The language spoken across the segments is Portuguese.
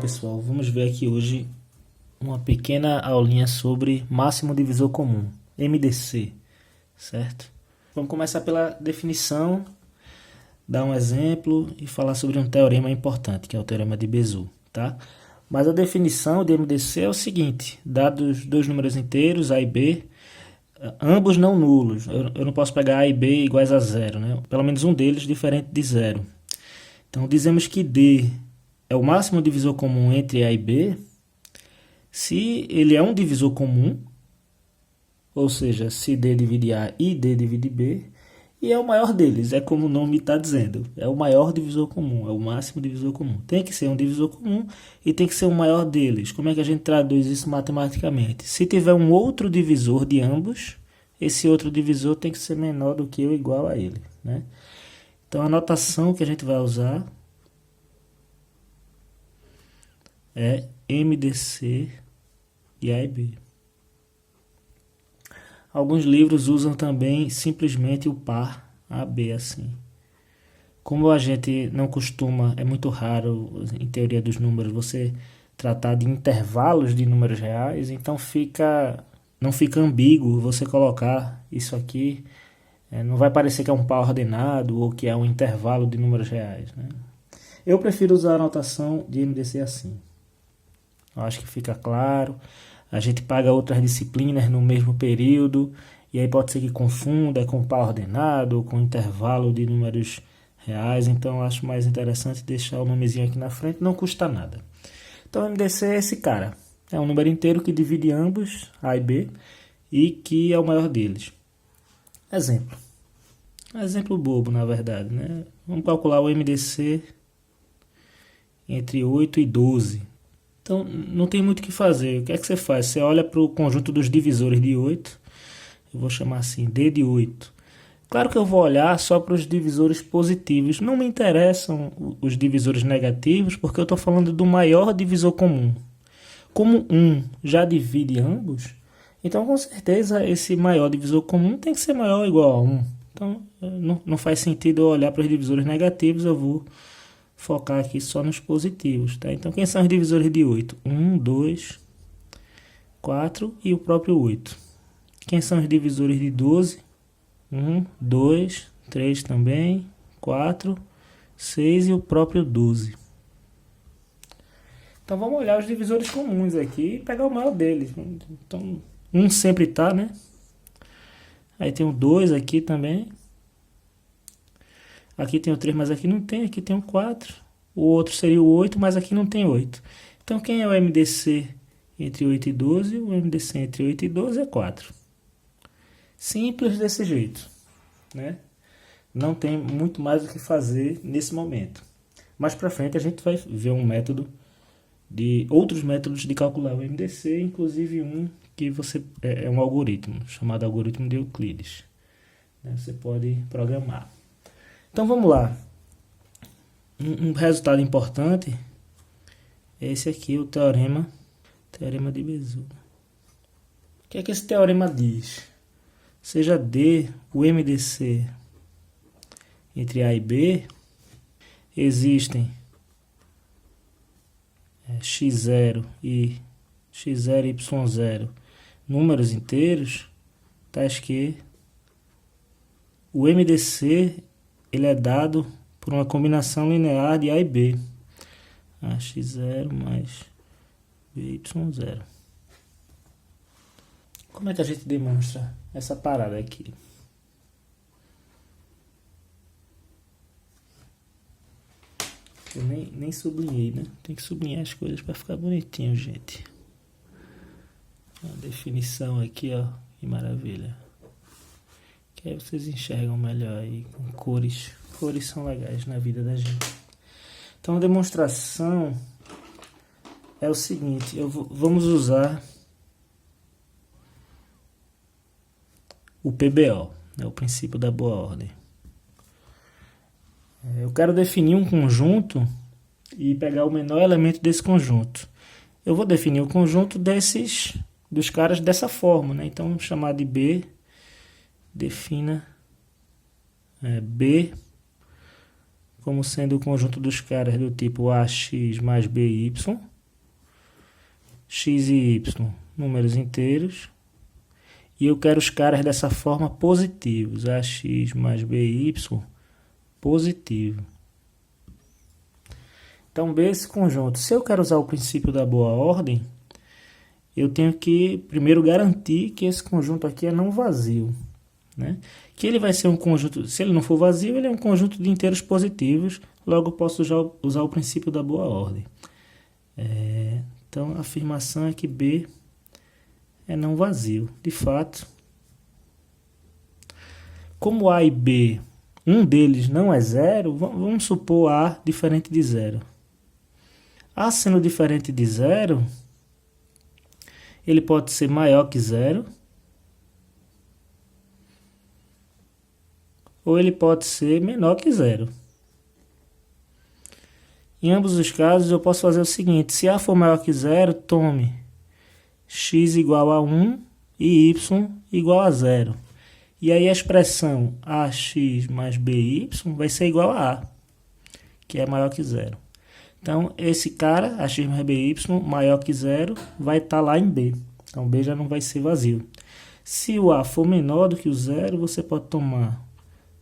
pessoal, vamos ver aqui hoje uma pequena aulinha sobre máximo divisor comum, MDC, certo? Vamos começar pela definição, dar um exemplo e falar sobre um teorema importante, que é o teorema de Bézout, tá? Mas a definição de MDC é o seguinte: dados dois números inteiros, A e B, ambos não nulos, eu não posso pegar A e B iguais a zero, né? Pelo menos um deles diferente de zero. Então dizemos que D é o máximo divisor comum entre A e B se ele é um divisor comum, ou seja, se D divide A e D divide B, e é o maior deles, é como o nome está dizendo, é o maior divisor comum, é o máximo divisor comum. Tem que ser um divisor comum e tem que ser o maior deles. Como é que a gente traduz isso matematicamente? Se tiver um outro divisor de ambos, esse outro divisor tem que ser menor do que ou igual a ele, né? Então a notação que a gente vai usar é MDC de A e B. Alguns livros usam também simplesmente o par AB assim. Como a gente não costuma, é muito raro em teoria dos números você tratar de intervalos de números reais, então não fica ambíguo você colocar isso aqui. Não vai parecer que é um par ordenado ou que é um intervalo de números reais, né? Eu prefiro usar a notação de MDC assim. Eu acho que fica claro. A gente paga outras disciplinas no mesmo período e aí pode ser que confunda com par ordenado ou com intervalo de números reais. Então eu acho mais interessante deixar o nomezinho aqui na frente, não custa nada. Então MDC é esse cara. É um número inteiro que divide ambos, A e B, e que é o maior deles. Exemplo. Exemplo bobo, na verdade, né? Vamos calcular o MDC entre 8 e 12. Então, não tem muito o que fazer. O que é que você faz? Você olha para o conjunto dos divisores de 8. Eu vou chamar assim, D de 8. Claro que eu vou olhar só para os divisores positivos. Não me interessam os divisores negativos, porque eu estou falando do maior divisor comum. Como 1 já divide ambos, então com certeza esse maior divisor comum tem que ser maior ou igual a 1. Então não faz sentido eu olhar para os divisores negativos, eu vou focar aqui só nos positivos, tá? Então quem são os divisores de 8? 1, 2, 4 e o próprio 8. Quem são os divisores de 12? 1, 2, 3 também, 4, 6 e o próprio 12. Então vamos olhar os divisores comuns aqui e pegar o maior deles. Então 1 sempre tá, né? Aí tem o 2 aqui também. Aqui tem o 3, mas aqui não tem. Aqui tem o 4. O outro seria o 8, mas aqui não tem 8. Então quem é o MDC entre 8 e 12? O MDC entre 8 e 12 é 4. Simples desse jeito, né? Não tem muito mais o que fazer nesse momento. Mais para frente a gente vai ver outros métodos de calcular o MDC, inclusive um que é um algoritmo chamado algoritmo de Euclides, né? Você pode programar. Então vamos lá. Um resultado importante é esse aqui, o teorema de Bézout. O que é que esse teorema diz? Seja D o MDC entre A e B, existem x0 e x0 e y0 números inteiros, tais que o MDC ele é dado por uma combinação linear de A e B, x0 mais by0. Como é que a gente demonstra essa parada aqui? Eu nem sublinhei, né? Tem que sublinhar as coisas para ficar bonitinho, gente. A definição aqui, ó, que maravilha. Que aí vocês enxergam melhor aí com cores. Cores são legais na vida da gente. Então a demonstração é o seguinte: vamos usar o PBO, né, o princípio da boa ordem. Eu quero definir um conjunto e pegar o menor elemento desse conjunto. Eu vou definir o conjunto dos caras dessa forma, né? Então vamos chamar de B. Defina B como sendo o conjunto dos caras do tipo AX mais BY, x e y, números inteiros, e eu quero os caras dessa forma positivos, ax mais by positivo. Então, B esse conjunto. Se eu quero usar o princípio da boa ordem, eu tenho que primeiro garantir que esse conjunto aqui é não vazio, né? Que ele vai ser um conjunto, se ele não for vazio, ele é um conjunto de inteiros positivos, logo eu posso usar o princípio da boa ordem. Então, a afirmação é que B é não vazio. De fato, como A e B, um deles não é zero, vamos supor A diferente de zero. A sendo diferente de zero, ele pode ser maior que zero, ou ele pode ser menor que zero. Em ambos os casos, eu posso fazer o seguinte: se A for maior que zero, tome x igual a 1 e y igual a zero. E aí a expressão ax mais by vai ser igual a A, que é maior que zero. Então, esse cara, ax mais by maior que zero, vai estar lá em B. Então, B já não vai ser vazio. Se o A for menor do que o zero, você pode tomar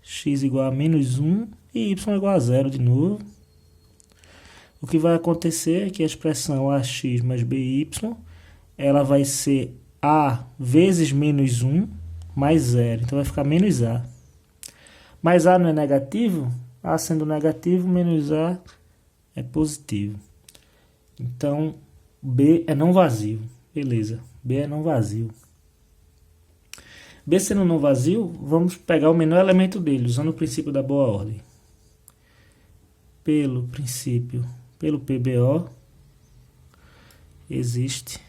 x igual a menos 1 e y igual a zero de novo. O que vai acontecer é que a expressão ax mais by, ela vai ser A vezes menos 1 mais zero. Então, vai ficar menos A. Mas A não é negativo? A sendo negativo, menos A é positivo. Então, B é não vazio. Beleza, B é não vazio. B sendo não vazio, vamos pegar o menor elemento dele, usando o princípio da boa ordem. Pelo PBO, existe...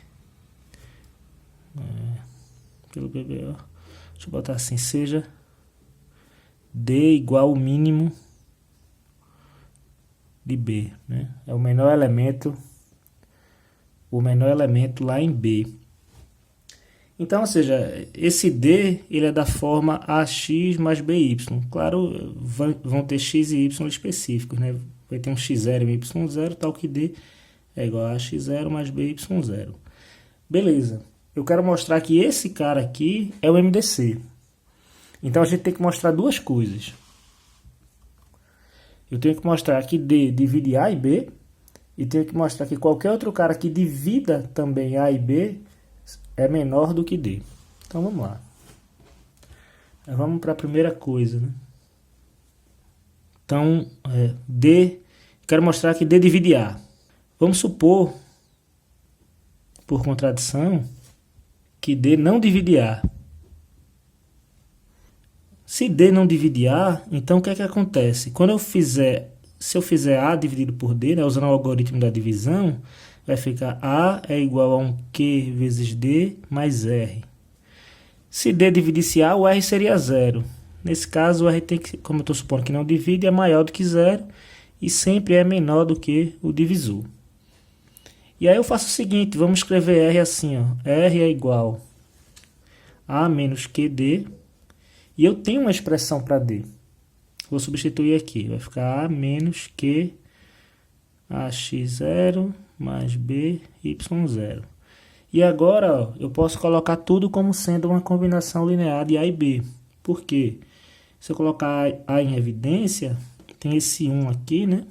pelo PBO, deixa eu botar assim, seja D igual ao mínimo de B, né? É o menor elemento lá em B. Então, ou seja, esse D ele é da forma ax mais by. Claro, vão ter x e y específicos, né? Vai ter um x0 e um y0, tal que D é igual a x0 mais by0. Beleza. Eu quero mostrar que esse cara aqui é o MDC. Então, a gente tem que mostrar duas coisas. Eu tenho que mostrar que D divide A e B, e tenho que mostrar que qualquer outro cara que divida também A e B é menor do que D. Então vamos lá. Vamos para a primeira coisa, né? Então, D, quero mostrar que D divide A. Vamos supor, por contradição, que D não divide A. Se D não divide A, então o que é que acontece? Se eu fizer A dividido por D, né, usando o algoritmo da divisão, vai ficar A é igual a um Q vezes D mais R. Se D dividisse A, o R seria zero. Nesse caso, o R tem que, como eu estou supondo que não divide, é maior do que zero e sempre é menor do que o divisor. E aí eu faço o seguinte, vamos escrever R assim, ó. R é igual a menos QD. E eu tenho uma expressão para D. Vou substituir aqui. Vai ficar A menos Q AX0 mais BY0. E agora ó, eu posso colocar tudo como sendo uma combinação linear de A e B. Por quê? Se eu colocar A em evidência, tem esse 1 aqui, né?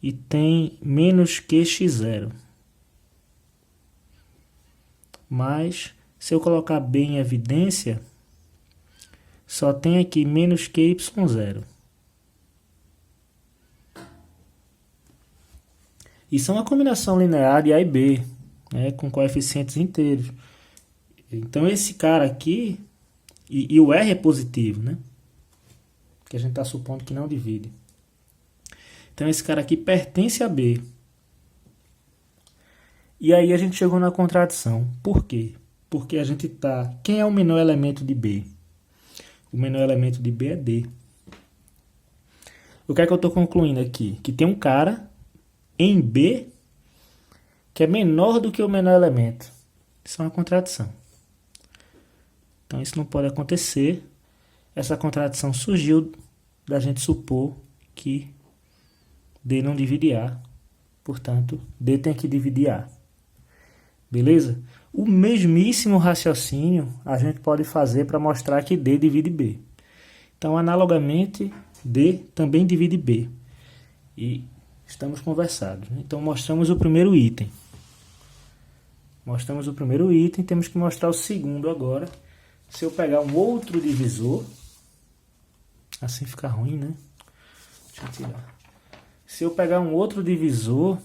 E tem menos QX0. Mas, se eu colocar B em evidência, só tem aqui menos QY0. Isso é uma combinação linear de A e B, né, com coeficientes inteiros. Então esse cara aqui, e o R é positivo, né? Que a gente está supondo que não divide. Então esse cara aqui pertence a B. E aí a gente chegou na contradição. Por quê? Porque a gente está... Quem é o menor elemento de B? O menor elemento de B é D. O que é que eu estou concluindo aqui? Que tem um cara em B que é menor do que o menor elemento. Isso é uma contradição. Então isso não pode acontecer. Essa contradição surgiu da gente supor que D não divide A. Portanto, D tem que dividir A. Beleza? O mesmíssimo raciocínio a gente pode fazer para mostrar que D divide B. Então, analogamente, D também divide B. E estamos conversados. Então, mostramos o primeiro item. Mostramos o primeiro item, temos que mostrar o segundo agora. Se eu pegar um outro divisor, assim fica ruim, né? Deixa eu tirar. Se eu pegar um outro divisor,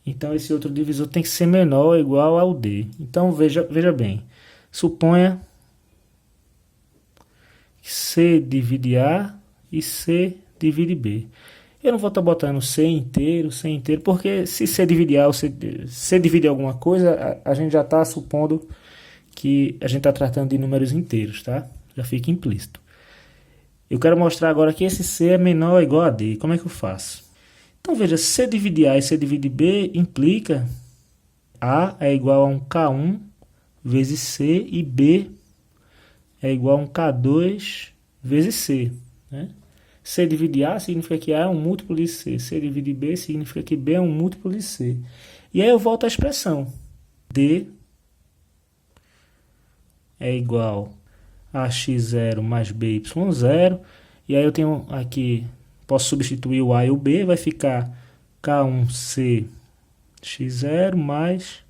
então esse outro divisor tem que ser menor ou igual ao D. Então veja bem, suponha que C divide A e C divide B. Eu não vou estar botando C inteiro, porque se C divide A ou C divide alguma coisa, a gente já está supondo que a gente está tratando de números inteiros, tá? Já fica implícito. Eu quero mostrar agora que esse C é menor ou igual a D. Como é que eu faço? Então veja, C divide A e C divide B implica A é igual a um K1 vezes C e B é igual a um K2 vezes C, né? C divide A significa que A é um múltiplo de C. C divide B significa que B é um múltiplo de C. E aí eu volto à expressão. D é igual a x0 mais by0. E aí eu tenho aqui, posso substituir o A e o B, vai ficar K1C x0 mais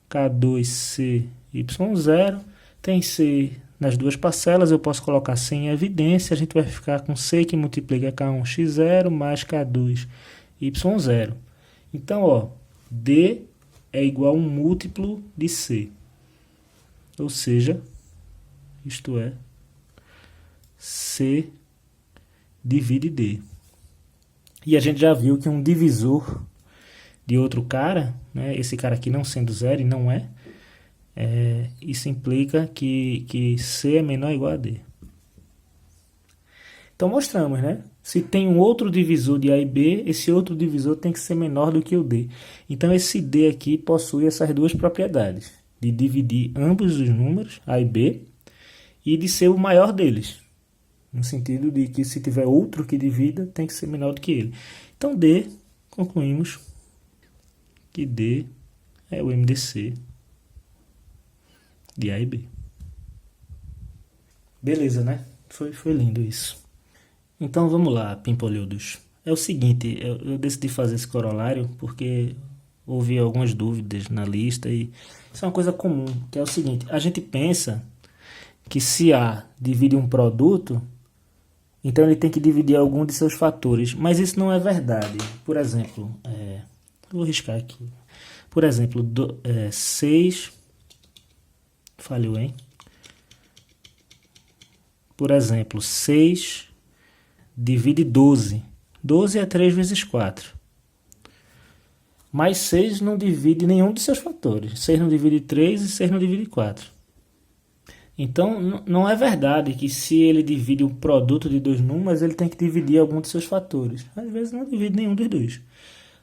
K2C y0. Tem C nas duas parcelas, eu posso colocar C em evidência, a gente vai ficar com C que multiplica K1x0 mais K2y0. Então, ó, D é igual a um múltiplo de C. Ou seja, isto é, C divide D. E a gente já viu que um divisor de outro cara, né, esse cara aqui não sendo zero e não é, isso implica que C é menor ou igual a D. Então mostramos, né? Se tem um outro divisor de A e B, esse outro divisor tem que ser menor do que o D. Então esse D aqui possui essas duas propriedades, de dividir ambos os números, A e B, e de ser o maior deles, no sentido de que se tiver outro que divida, tem que ser menor do que ele. Então D, concluímos que D é o MDC de A e B. Beleza, né? Foi lindo isso. Então vamos lá, pimpolhudos. É o seguinte, eu decidi fazer esse corolário porque houve algumas dúvidas na lista e isso é uma coisa comum, que é o seguinte, a gente pensa que se A divide um produto, então ele tem que dividir algum de seus fatores, mas isso não é verdade. Por exemplo, vou riscar aqui. Por exemplo, 6... Falhou, hein? Por exemplo, 6 divide 12. 12 é 3 vezes 4. Mas 6 não divide nenhum dos seus fatores. 6 não divide 3 e 6 não divide 4. Então, não é verdade que se ele divide o produto de dois números, ele tem que dividir algum de seus fatores. Às vezes não divide nenhum dos dois.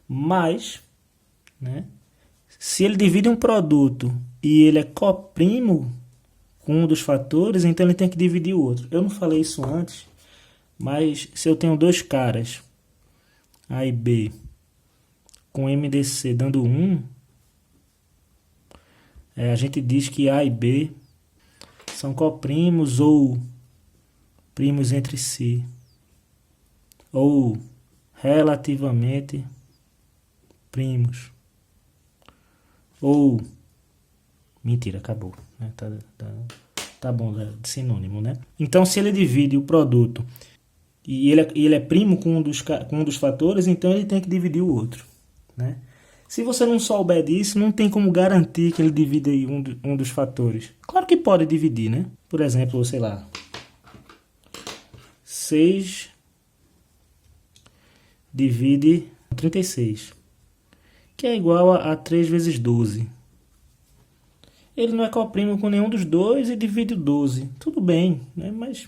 Mas, né, se ele divide um produto e ele é coprimo com um dos fatores, então ele tem que dividir o outro. Eu não falei isso antes, mas se eu tenho dois caras, A e B, com MDC dando 1, a gente diz que A e B são coprimos ou primos entre si, ou relativamente primos. Ou, mentira, acabou, né? Tá bom, de sinônimo, né? Então, se ele divide o produto e ele é primo com um dos fatores, então ele tem que dividir o outro, né? Se você não souber disso, não tem como garantir que ele divide aí um dos fatores. Claro que pode dividir, né? Por exemplo, sei lá, 6 divide 36. Que é igual a 3 vezes 12. Ele não é coprimo com nenhum dos dois e divide o 12. Tudo bem, né? Mas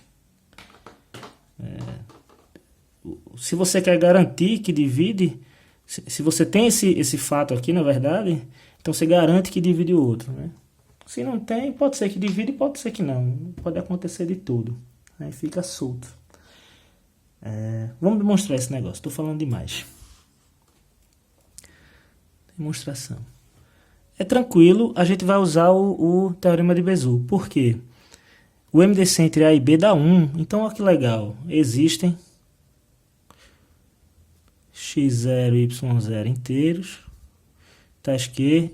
se você quer garantir que divide, se você tem esse fato aqui, na verdade, então você garante que divide o outro, né? Se não tem, pode ser que divide e pode ser que não. Pode acontecer de tudo. Aí fica solto. Vamos demonstrar esse negócio. Estou falando demais. Demonstração. É tranquilo, a gente vai usar o teorema de Bezout. Por quê? O MDC entre A e B dá 1. Então, olha que legal. Existem x0 e y0 inteiros, tais que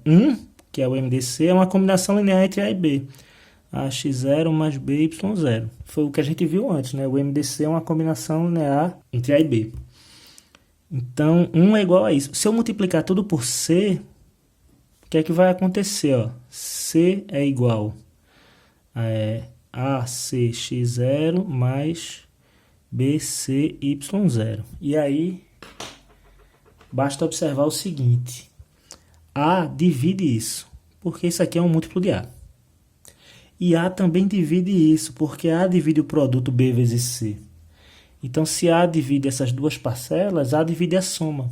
1, que é o MDC, é uma combinação linear entre A e B. AX0 mais BY0. Foi o que a gente viu antes, né? O MDC é uma combinação linear entre A e B. Então, 1 é igual a isso. Se eu multiplicar tudo por C, o que é que vai acontecer? Ó? C é igual a ACX0 mais BCY0. E aí, basta observar o seguinte. A divide isso, porque isso aqui é um múltiplo de A. E A também divide isso, porque A divide o produto B vezes C. Então, se A divide essas duas parcelas, A divide a soma.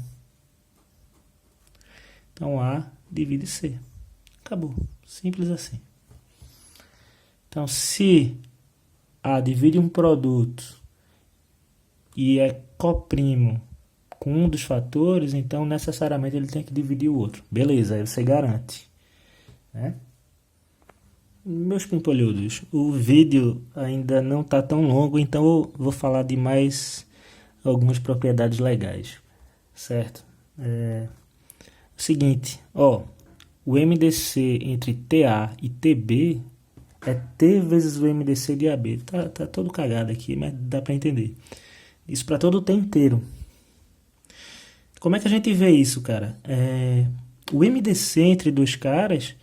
Então, A divide C. Acabou. Simples assim. Então, se A divide um produto e é coprimo com um dos fatores, então necessariamente ele tem que dividir o outro. Beleza, aí você garante. Né? Meus pimpolhudos, o vídeo ainda não está tão longo, então eu vou falar de mais algumas propriedades legais, certo? O seguinte, ó, o MDC entre TA e TB é T vezes o MDC de AB. Tá todo cagado aqui, mas dá para entender. Isso para todo T inteiro. Como é que a gente vê isso, cara? O MDC entre dois caras,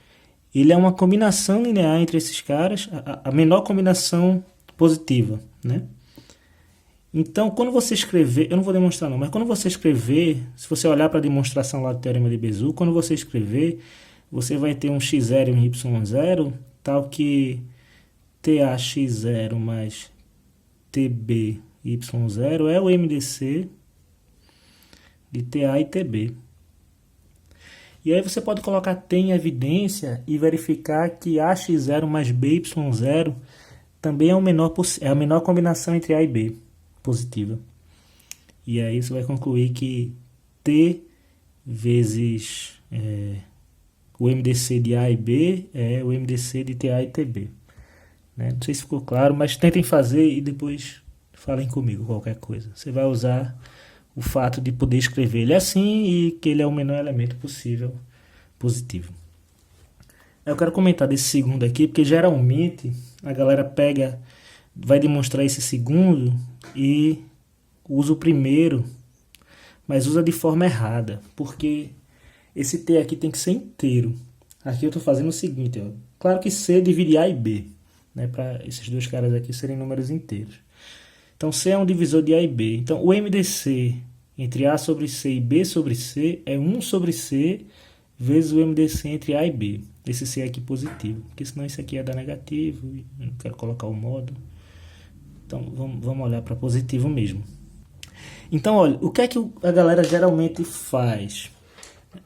ele é uma combinação linear entre esses caras, a menor combinação positiva, né? Então, quando você escrever, eu não vou demonstrar não, mas quando você escrever, se você olhar para a demonstração lá do teorema de Bezout, quando você escrever, você vai ter um x0 e um y0, tal que TAx0 mais TBy0 é o MDC de TA e TB. E aí você pode colocar T em evidência e verificar que AX0 mais BY0 também é a menor combinação entre A e B, positiva. E aí você vai concluir que T vezes o MDC de A e B é o MDC de TA e TB. Né? Não sei se ficou claro, mas tentem fazer e depois falem comigo qualquer coisa. Você vai usar o fato de poder escrever ele assim e que ele é o menor elemento possível positivo. Eu quero comentar desse segundo aqui, porque geralmente a galera vai demonstrar esse segundo e usa o primeiro, mas usa de forma errada, porque esse T aqui tem que ser inteiro. Aqui eu estou fazendo o seguinte, ó. Claro que C divide A e B, né, para esses dois caras aqui serem números inteiros. Então, C é um divisor de A e B. Então, o MDC entre A sobre C e B sobre C é 1 sobre C vezes o MDC entre A e B. Esse C aqui positivo, porque senão isso aqui ia dar negativo, e eu não quero colocar o módulo. Então, vamos olhar para positivo mesmo. Então, olha, o que é que a galera geralmente faz?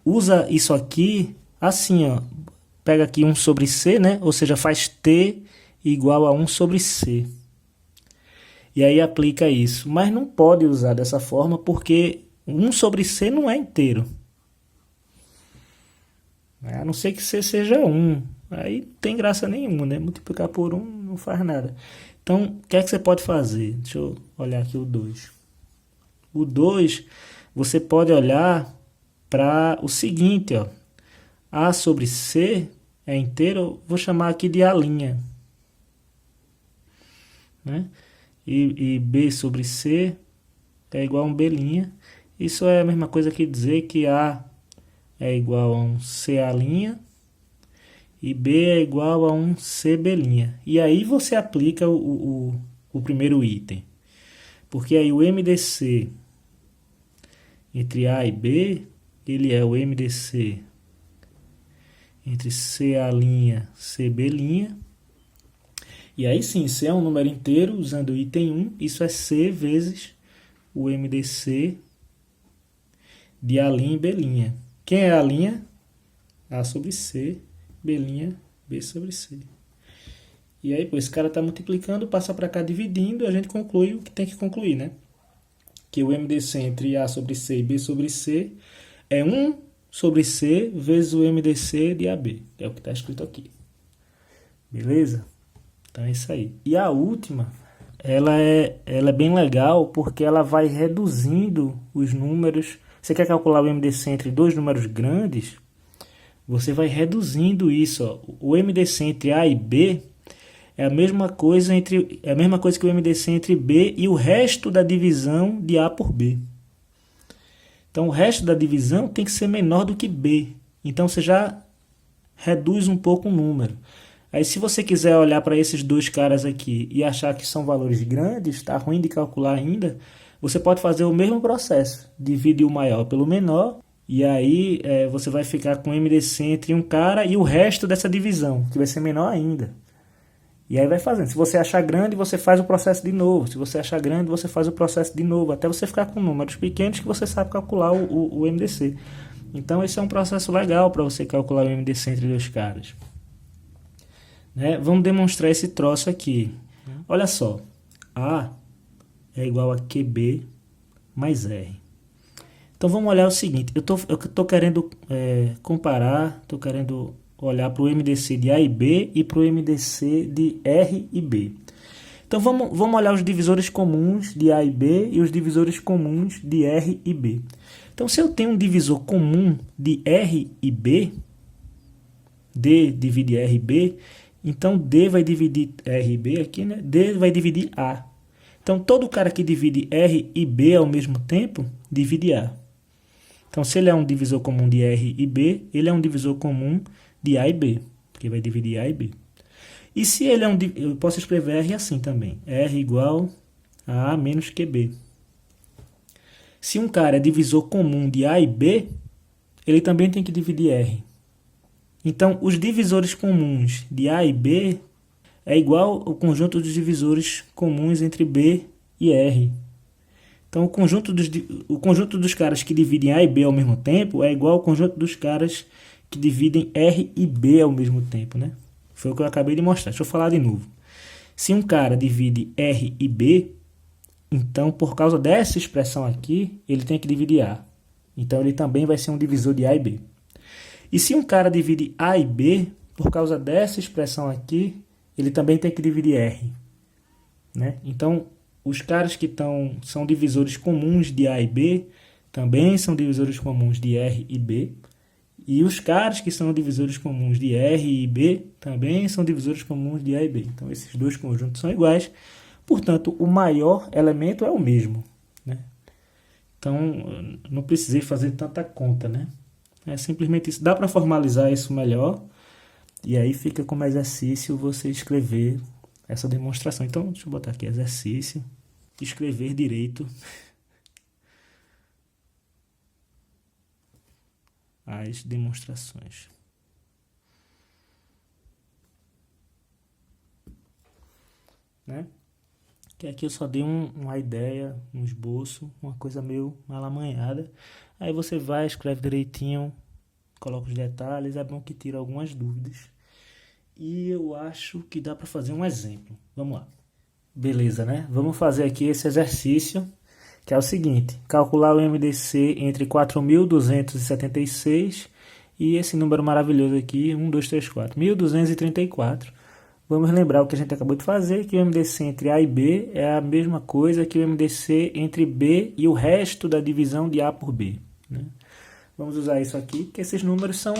Usa isso aqui assim, ó. Pega aqui 1 sobre C, né? Ou seja, faz T igual a 1 sobre C. E aí aplica isso. Mas não pode usar dessa forma porque 1 sobre C não é inteiro. A não ser que C seja 1. Aí não tem graça nenhuma, né? Multiplicar por 1 não faz nada. Então, o que é que você pode fazer? Deixa eu olhar aqui o 2. O 2, você pode olhar para o seguinte, ó. A sobre C é inteiro, eu vou chamar aqui de A', né? E B sobre C é igual a um B'. Isso é a mesma coisa que dizer que A é igual a um CA' e B é igual a um CB'. E aí você aplica o primeiro item. Porque aí o MDC entre A e B, ele é o MDC entre CA', CB'. E aí sim, C é um número inteiro, usando o item 1, isso é C vezes o MDC de A' e B'. Quem é A'? A sobre C, B', B sobre C. E aí, pô, esse cara está multiplicando, passa para cá dividindo, a gente conclui o que tem que concluir, né? Que o MDC entre A sobre C e B sobre C é 1 sobre C vezes o MDC de AB, que é o que está escrito aqui. Beleza? Então é isso aí. E a última, ela é bem legal porque ela vai reduzindo os números. Você quer calcular o MDC entre dois números grandes? Você vai reduzindo isso. Ó. O MDC entre A e B é a mesma coisa que o MDC entre B e o resto da divisão de A por B. Então o resto da divisão tem que ser menor do que B. Então você já reduz um pouco o número. Aí se você quiser olhar para esses dois caras aqui e achar que são valores grandes, está ruim de calcular ainda, você pode fazer o mesmo processo. Divide o maior pelo menor e aí você vai ficar com o MDC entre um cara e o resto dessa divisão, que vai ser menor ainda. E aí vai fazendo. Se você achar grande, você faz o processo de novo. Se você achar grande, você faz o processo de novo, até você ficar com números pequenos que você sabe calcular o MDC. Então esse é um processo legal para você calcular o MDC entre dois caras. Né? Vamos demonstrar esse troço aqui. Olha só. A é igual a QB mais R. Então vamos olhar o seguinte. Eu tô querendo comparar, estou querendo olhar para o MDC de A e B e para o MDC de R e B. Então vamos olhar os divisores comuns de A e B e os divisores comuns de R e B. Então se eu tenho um divisor comum de R e B, D divide R e B, então D vai dividir R e B aqui, né? D vai dividir A. Então todo cara que divide R e B ao mesmo tempo, divide A. Então se ele é um divisor comum de R e B, ele é um divisor comum de A e B, porque vai dividir A e B. E se ele é eu posso escrever R assim também, R igual a A menos QB. Se um cara é divisor comum de A e B, ele também tem que dividir R. Então, os divisores comuns de A e B é igual ao conjunto dos divisores comuns entre B e R. Então, o conjunto dos caras que dividem A e B ao mesmo tempo é igual ao conjunto dos caras que dividem R e B ao mesmo tempo, né? Foi o que eu acabei de mostrar. Deixa eu falar de novo. Se um cara divide R e B, então, por causa dessa expressão aqui, ele tem que dividir A. Então, ele também vai ser um divisor de A e B. E se um cara divide A e B, por causa dessa expressão aqui, ele também tem que dividir R. Né? Então, os caras que são divisores comuns de A e B, também são divisores comuns de R e B. E os caras que são divisores comuns de R e B, também são divisores comuns de A e B. Então, esses dois conjuntos são iguais. Portanto, o maior elemento é o mesmo. Né? Então, não precisei fazer tanta conta, né? É simplesmente isso. Dá para formalizar isso melhor. E aí fica como exercício você escrever essa demonstração. Então, deixa eu botar aqui exercício. Escrever direito as demonstrações. Né? Que aqui eu só dei uma ideia, um esboço, uma coisa meio malamanhada. Aí você vai, escreve direitinho, coloca os detalhes, é bom que tira algumas dúvidas. E eu acho que dá para fazer um exemplo. Vamos lá. Beleza, né? Vamos fazer aqui esse exercício, que é o seguinte. Calcular o MDC entre 4.276 e esse número maravilhoso aqui, 1, 2, 3, 4. 1.234. Vamos lembrar o que a gente acabou de fazer, que o MDC entre A e B é a mesma coisa que o MDC entre B e o resto da divisão de A por B. Né? Vamos usar isso aqui, porque esses números são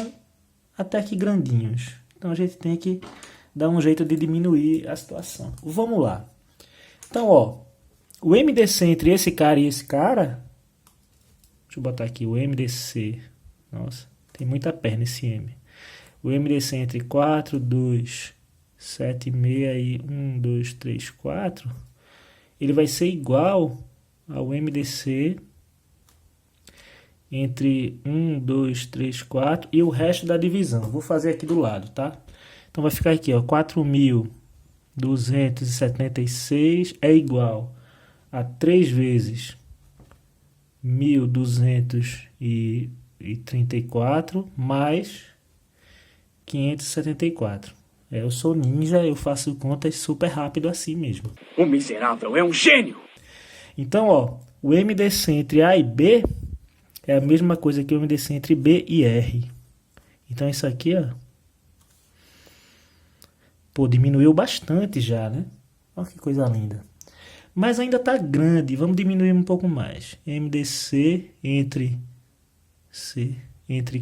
até que grandinhos. Então a gente tem que dar um jeito de diminuir a situação. Vamos lá. Então, ó, o MDC entre esse cara e esse cara, deixa eu botar aqui o MDC, nossa, tem muita perna esse M. O MDC entre 4, 2, 7, 6 e 1, 2, 3, 4, ele vai ser igual ao MDC entre 1, 2, 3, 4 e o resto da divisão. Vou fazer aqui do lado, tá? Então vai ficar aqui, ó, 4.276 é igual a 3 vezes 1.234 mais 574. Eu sou ninja, eu faço contas super rápido assim mesmo. O miserável é um gênio! Então, ó, o MDC entre A e B é a mesma coisa que o MDC entre B e R. Então isso aqui, ó, pô, diminuiu bastante já, né? Olha que coisa linda. Mas ainda tá grande, vamos diminuir um pouco mais. MDC entre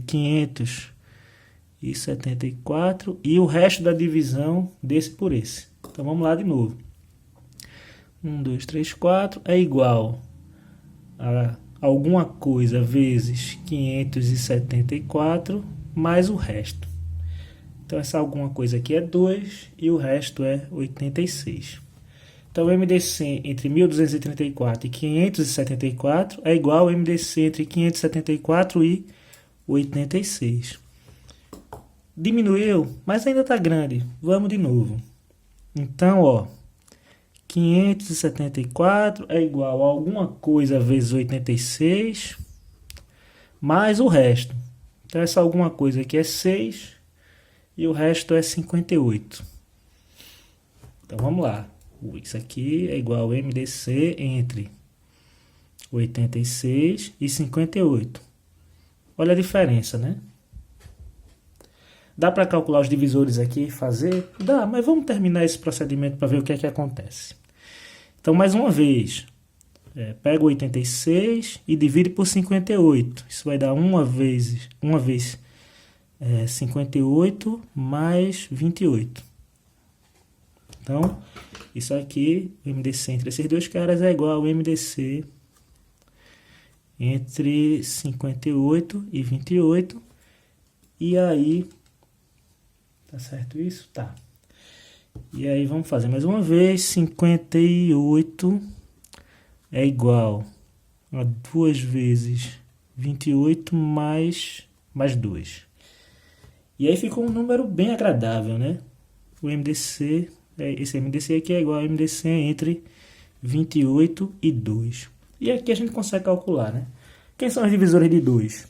574 e o resto da divisão desse por esse. Então vamos lá de novo. 1, 2, 3, 4 é igual a alguma coisa vezes 574 mais o resto. Então essa alguma coisa aqui é 2 e o resto é 86. Então o MDC entre 1234 e 574 é igual ao MDC entre 574 e 86. Diminuiu, mas ainda está grande. Vamos de novo. Então, ó, 574 é igual a alguma coisa vezes 86 mais o resto. Então essa alguma coisa aqui é 6 e o resto é 58. Então vamos lá. Isso aqui é igual ao MDC entre 86 e 58. Olha a diferença, né? Dá para calcular os divisores aqui e fazer? Dá, mas vamos terminar esse procedimento para ver o que é que acontece. Então, mais uma vez, pega 86 e divide por 58. Isso vai dar uma vez 58 mais 28. Então, isso aqui, o MDC entre esses dois caras é igual ao MDC entre 58 e 28. E aí, tá certo isso? Tá. E aí vamos fazer mais uma vez. 58 é igual a 2 vezes 28 mais 2. E aí ficou um número bem agradável, né? O MDC, esse MDC aqui é igual ao MDC entre 28 e 2. E aqui a gente consegue calcular, né? Quem são os divisores de 2?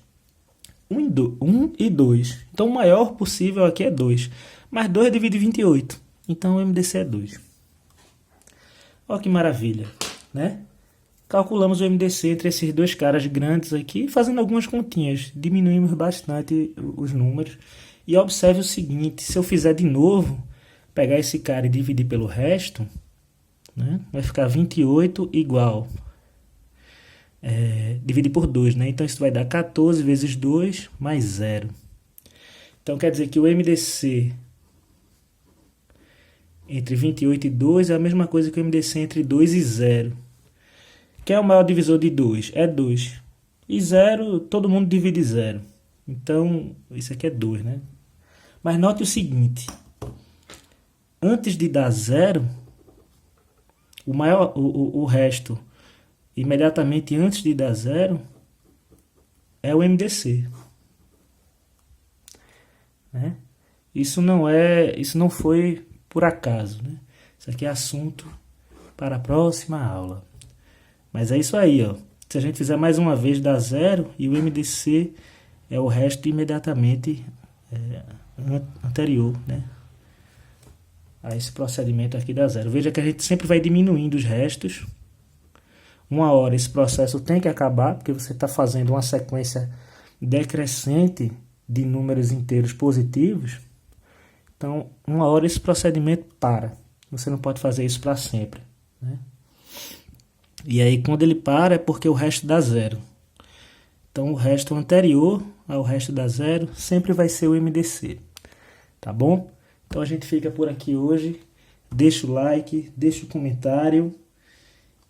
1 e 2. Então o maior possível aqui é 2. Mas 2 divide 28. Então o MDC é 2. Olha que maravilha, né? Calculamos o MDC entre esses dois caras grandes aqui, fazendo algumas continhas. Diminuímos bastante os números. E observe o seguinte, se eu fizer de novo, pegar esse cara e dividir pelo resto, né? Vai ficar 28 igual. Dividir por 2, né? Então isso vai dar 14 vezes 2 mais 0. Então quer dizer que o MDC entre 28 e 2 é a mesma coisa que o MDC entre 2 e 0. Quem é o maior divisor de 2? É 2. E 0, todo mundo divide 0. Então, isso aqui é 2, né? Mas note o seguinte. Antes de dar 0, o resto, imediatamente antes de dar 0, é o MDC. Né? Isso não foi por acaso, né? Isso aqui é assunto para a próxima aula. Mas é isso aí, ó. Se a gente fizer mais uma vez, dá 0 e o MDC é o resto imediatamente anterior, né? A esse procedimento aqui dá 0. Veja que a gente sempre vai diminuindo os restos. Uma hora esse processo tem que acabar, porque você está fazendo uma sequência decrescente de números inteiros positivos. Então, uma hora esse procedimento para. Você não pode fazer isso para sempre, né? E aí, quando ele para, é porque o resto dá 0. Então, o resto anterior ao resto dá 0 sempre vai ser o MDC. Tá bom? Então, a gente fica por aqui hoje. Deixa o like, deixa o comentário.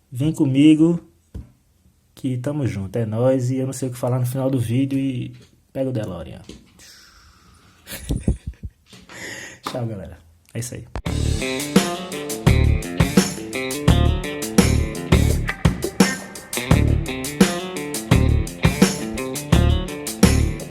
Vem comigo, que tamo junto. É nóis. E eu não sei o que falar no final do vídeo. E pega o DeLorean. Tchau, galera. É isso aí.